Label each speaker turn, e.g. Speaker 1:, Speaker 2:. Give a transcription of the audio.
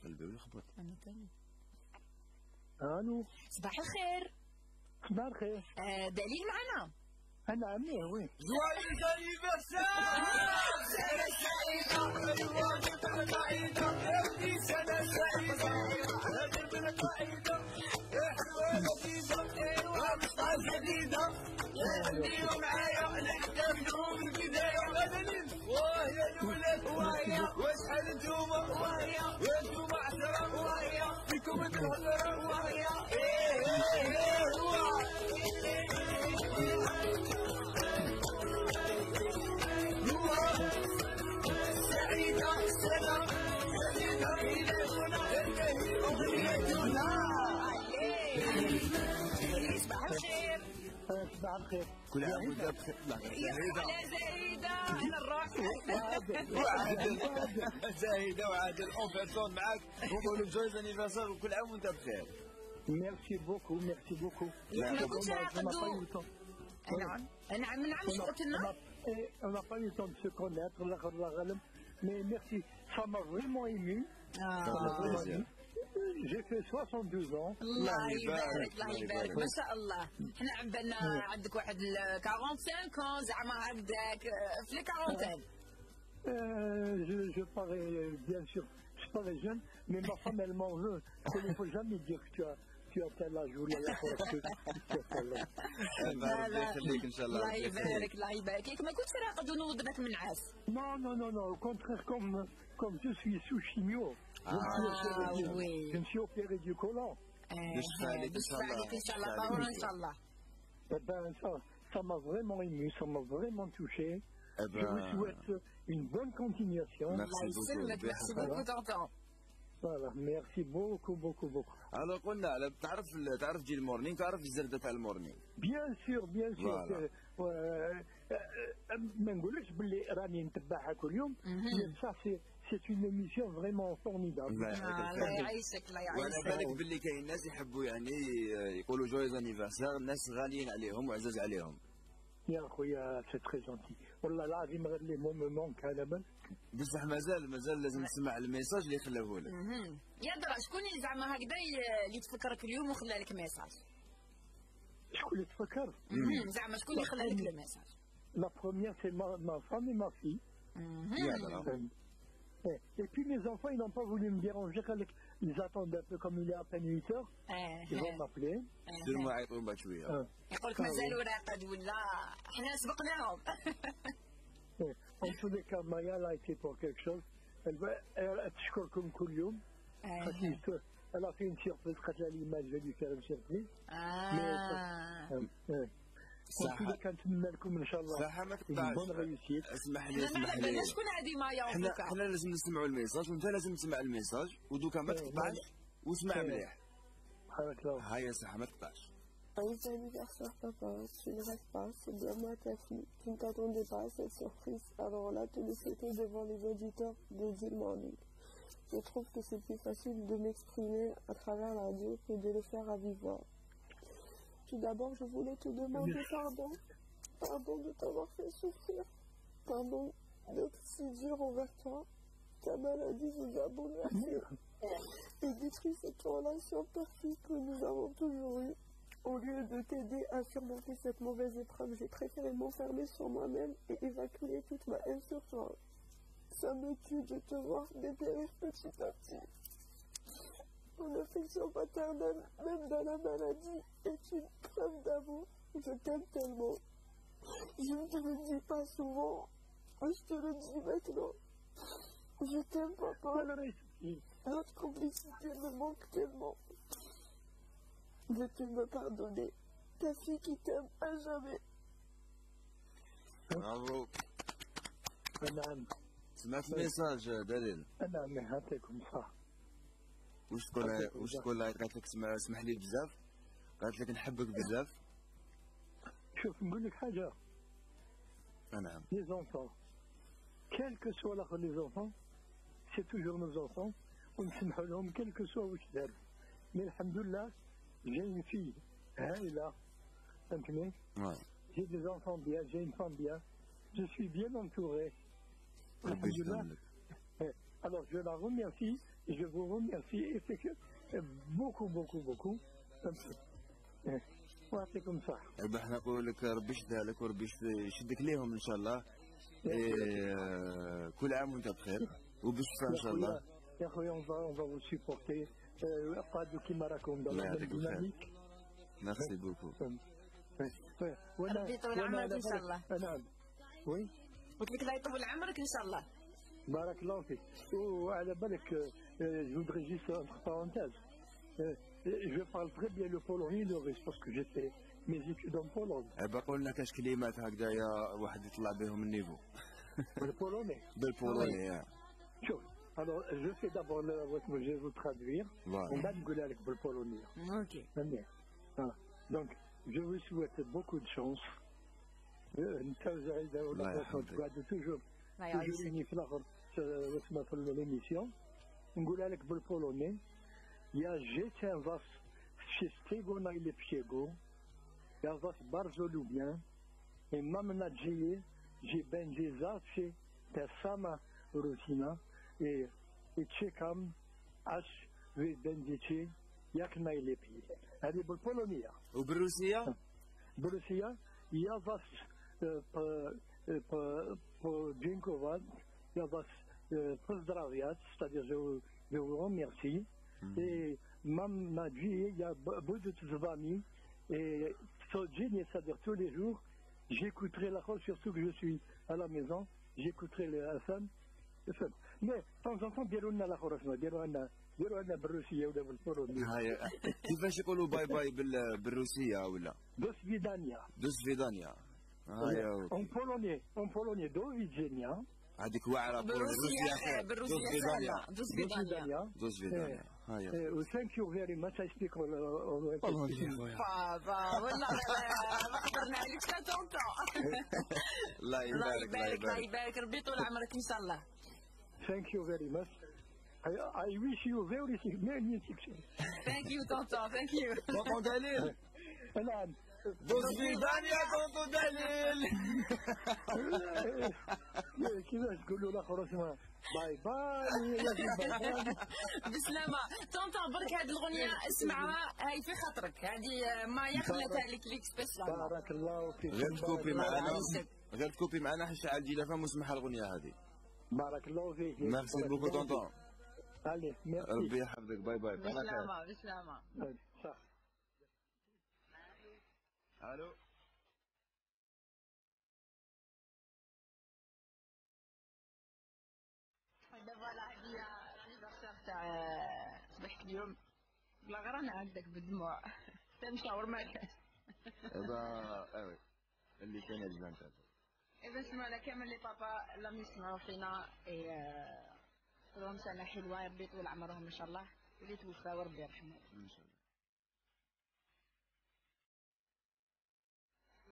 Speaker 1: قلبي ويخبط.
Speaker 2: انا تاني.
Speaker 3: الو
Speaker 2: صباح الخير.
Speaker 3: صباح الخير.
Speaker 2: دليل معنا.
Speaker 3: انا عمي وين؟
Speaker 1: جوالي انيفرسير. سنة سعيدة. الواجب بعيدة. ابني سنة سعيدة. هذه بالقاعدة. حلوة لطيفة. ايوه مصطفى جديدة. خليهم معايا نحتاج لهم البداية. بدلين. واه يا الولاد وهيا. واسحل انتوما وهيا. وانتوما عشرة وهيا. فيكم الهضرة وهيا.
Speaker 2: صباح الخير.
Speaker 3: صباح الخير.
Speaker 1: كل عام وانت بخير.
Speaker 2: يا زايدة على الروح.
Speaker 1: زايدة وعادل اون بيرسون معاك ونقولوا جويز انيفرسير وكل عام وانت بخير.
Speaker 3: ميرسي بوكو ميرسي بوكو.
Speaker 2: ما كنتش راقدوا. نعم ايش قلت لنا؟
Speaker 3: On n'a pas eu le temps de se connaître, mais merci, ça m'a vraiment ému. J'ai fait 62 ans.
Speaker 2: الله يبارك الله يبارك ما شاء الله. احنا عندنا عندك واحد 45 زعما عندك في لي 40.
Speaker 3: Je parais bien sûr, je parais jeune, mais ma femme elle m'en veut. Il ne faut jamais dire que tu as tel âge ou là.
Speaker 1: الله يخليك ان شاء الله.
Speaker 2: الله يبارك الله يبارك. كيف ما كنتش راقد ونوض من عاس.
Speaker 3: Non, au contraire, comme je suis sous chimio, je me suis opéré du côlon.
Speaker 2: بالشفاء عليك ان شاء الله طول ان شاء الله.
Speaker 3: Eh ben ça m'a vraiment ému, ça m'a vraiment touché. Je vous souhaite une bonne continuation.
Speaker 2: الله يسلمك. ميرسي بوكو طونطون.
Speaker 3: Voilà, merci beaucoup.
Speaker 1: Alors قلنا تعرف جي المورنينغ، تعرف الزردة تاع المورنينغ.
Speaker 3: Bien sûr. ما نقولكش باللي راني نتبعها كل يوم. Ça c'est une émission vraiment formidable.
Speaker 2: الله يعيشك الله
Speaker 1: وانا
Speaker 2: يعيشك.
Speaker 1: بالك باللي كاين ناس يحبوا يعني يقولوا جويز انيفرسير، الناس غاليين عليهم وعزاز عليهم.
Speaker 3: يا خويا c'est très gentil. والله العظيم غير لي مو مونك على بالك.
Speaker 1: بصح مازال لازم تسمع الميساج اللي خلاوه لك.
Speaker 2: يا درا شكون اللي زعما هكذا اللي تفكرك اليوم وخلى لك ميساج؟
Speaker 3: شكون اللي تفكر؟
Speaker 2: زعما شكون اللي خلى لك الميساج؟
Speaker 3: La première c'est ma femme et ma fille. Et puis mes enfants, ils n'ont pas voulu me déranger. Ils attendent un peu comme il est à peine 8 heures. Ils vont m'appeler.
Speaker 1: ديروا يعيطوا بعد شويه.
Speaker 2: يقول لك مازالوا راقد ولا احنا سبقناهم.
Speaker 3: En tous les cas, Maya a été pour quelque chose. Elle تشكركم كل يوم. Elle a fait une surprise. قالت لي l'image, je vais lui faire une surprise. En tous les cas, نتمنى لكم ان شاء الله.
Speaker 1: صح ما تقطعش.
Speaker 3: bonne réussite.
Speaker 1: اسمح لي
Speaker 2: شكون هذه مايا وفوكا؟
Speaker 1: احنا لازم نسمعوا الميساج وانت لازم تسمع الميساج ودوكا ما تقطعش واسمع مليح.
Speaker 3: بارك الله.
Speaker 1: هيا صح ما تقطعش.
Speaker 4: Joyeux anniversaire papa, tu ne rêves pas, c'est bien moi ta fille. Tu ne t'attendais pas à cette surprise, alors là te le souhaiter devant les auditeurs de Deal Morning. Je trouve que c'est plus facile de m'exprimer à travers la radio que de le faire à vive voix. Tout d'abord, je voulais te demander pardon. Pardon de t'avoir fait souffrir. Pardon d'être si dur envers toi. Ta maladie nous a bouleversés et détruit cette relation parfaite que nous avons toujours eue. Au lieu de t'aider à surmonter cette mauvaise épreuve, j'ai préféré m'enfermer sur moi-même et évacuer toute ma haine sur toi. Ça me tue de te voir dépérir petit à petit. Ton affection paternelle, même dans la maladie, est une preuve d'amour. Je t'aime tellement. Je ne te le dis pas souvent, mais je te le dis maintenant. Je t'aime, papa. Notre complicité me manque tellement. Veux-tu me pardonner? Ta fille qui t'aime à jamais.
Speaker 1: برافو.
Speaker 3: نعم.
Speaker 1: سمعت الميساج دليل.
Speaker 3: أنا نهاتكم صح.
Speaker 1: واش تقول قالت لك اسمح لي بزاف؟ قالت لك نحبك بزاف؟
Speaker 3: شوف نقول لك حاجة.
Speaker 1: نعم.
Speaker 3: Les enfants, quel que soit leur les enfants, c'est toujours nos enfants. ونسمحوا لهم quel que soit واش داروا. Mais alhamdoulilah, j'ai une fille, Haïla, فهمتني؟ J'ai des enfants bien, j'ai une femme bien. Je suis bien entouré. Alhamdoulilah. Alors je la remercie Je vous remercie beaucoup. ويعطيكم الصحة.
Speaker 1: احنا نقول لك ربي يشفيها لك وربي يشدك ليهم ان شاء الله. كل عام وانت بخير وبالشفاء ان شاء الله.
Speaker 3: يا خويا on va vous supporter. قعدوا كيما راكم ديناميك.
Speaker 1: ميرسي بوكو.
Speaker 2: ربي يطول عمرك ان شاء الله.
Speaker 3: نعم. وي.
Speaker 2: قلت لك الله يطول عمرك ان شاء الله.
Speaker 3: بارك الله فيك. وعلى بالك je voudrais juste entre parenthèses. Je parle très bien le polonais et le russe parce que j'ai fait mes études en Pologne.
Speaker 1: بقول لنا كاش كلمات هكذايا واحد يطلع بهم النيفو.
Speaker 3: بالبولوني.
Speaker 1: بالبولوني.
Speaker 3: شوف alors je fais d'abord je vais vous traduire. ومن بعد نقولها لك بالبولونية.
Speaker 2: اوكي.
Speaker 3: Donc je vous souhaite beaucoup de chance. انت زعيدة ولا تقعد toujours يجيني في الاخر اسمها في l'émission. نقولها لك بالبولوني. Ja życie was wszystkiego najlepszego. Ja was bardzo lubię i mam nadzieję, że będzie zawsze ta sama rutyna i czekam, aż wy będziecie jak najlepiej. هذه بالبولونية.
Speaker 1: وبالروسية؟
Speaker 3: بالروسية ja was podziękować, ja was pozdrawiać, c'est-à-dire je vous remercie. Et mam nadzieję, ja będę z wami codziennie, c'est-à-dire tous les jours, j'écouterai la chose, surtout que je suis à la maison, j'écouterai le FM. Mais de temps en temps, ديرونا الآخر اسمه ديرونا بالروسية ولا بالبولونية.
Speaker 1: هاي كيفاش يقولوا باي باي بالروسية ولا؟
Speaker 3: دو سفيدانيا.
Speaker 1: دو سفيدانيا. هاي
Speaker 3: en polonais do widzenia.
Speaker 1: هذيك واعرة بالروسية خير.
Speaker 2: دو سفيدانيا.
Speaker 1: دو سفيدانيا.
Speaker 3: Thank you very much. I speak all
Speaker 2: بابا والله ما قدرنا عليك تونتو.
Speaker 1: الله
Speaker 2: يبارك ربي يطول عمرك ان شاء الله.
Speaker 3: Thank you very much. I wish you many success.
Speaker 2: Thank you tonto. Thank you.
Speaker 1: طونطو دليل.
Speaker 3: نعم.
Speaker 1: دو سفيدانيا طونطو دليل.
Speaker 3: كيفاش تقولوا الاخر اسمها باي باي.
Speaker 2: بسلامة طونطو. برك هذه الأغنية اسمعها هاي في خاطرك. هذه ما يخلتها لك ليك سبيسيال.
Speaker 3: بارك الله فيك.
Speaker 1: غير تكوبي معنا حتى على الجيل فهم واسمعها الأغنية هذه.
Speaker 3: بارك الله فيك.
Speaker 1: ميرسي بوكو طونطو.
Speaker 3: علي ميرسي.
Speaker 1: ربي يحفظك. باي باي.
Speaker 2: بسلامة.
Speaker 3: صح.
Speaker 1: الو.
Speaker 2: دابا هادي الانيفرسير تاع صبحت اليوم بلا غير انا عندك بالدموع تنشاور معك.
Speaker 1: ايوا اللي كان الجان تاعك.
Speaker 2: اذا سمعنا كامل لي بابا لم يسمعوا فينا لهم سنه حلوه ربي يطول عمرهم ان شاء الله واللي توفى وربي يرحمه.
Speaker 1: ان شاء الله.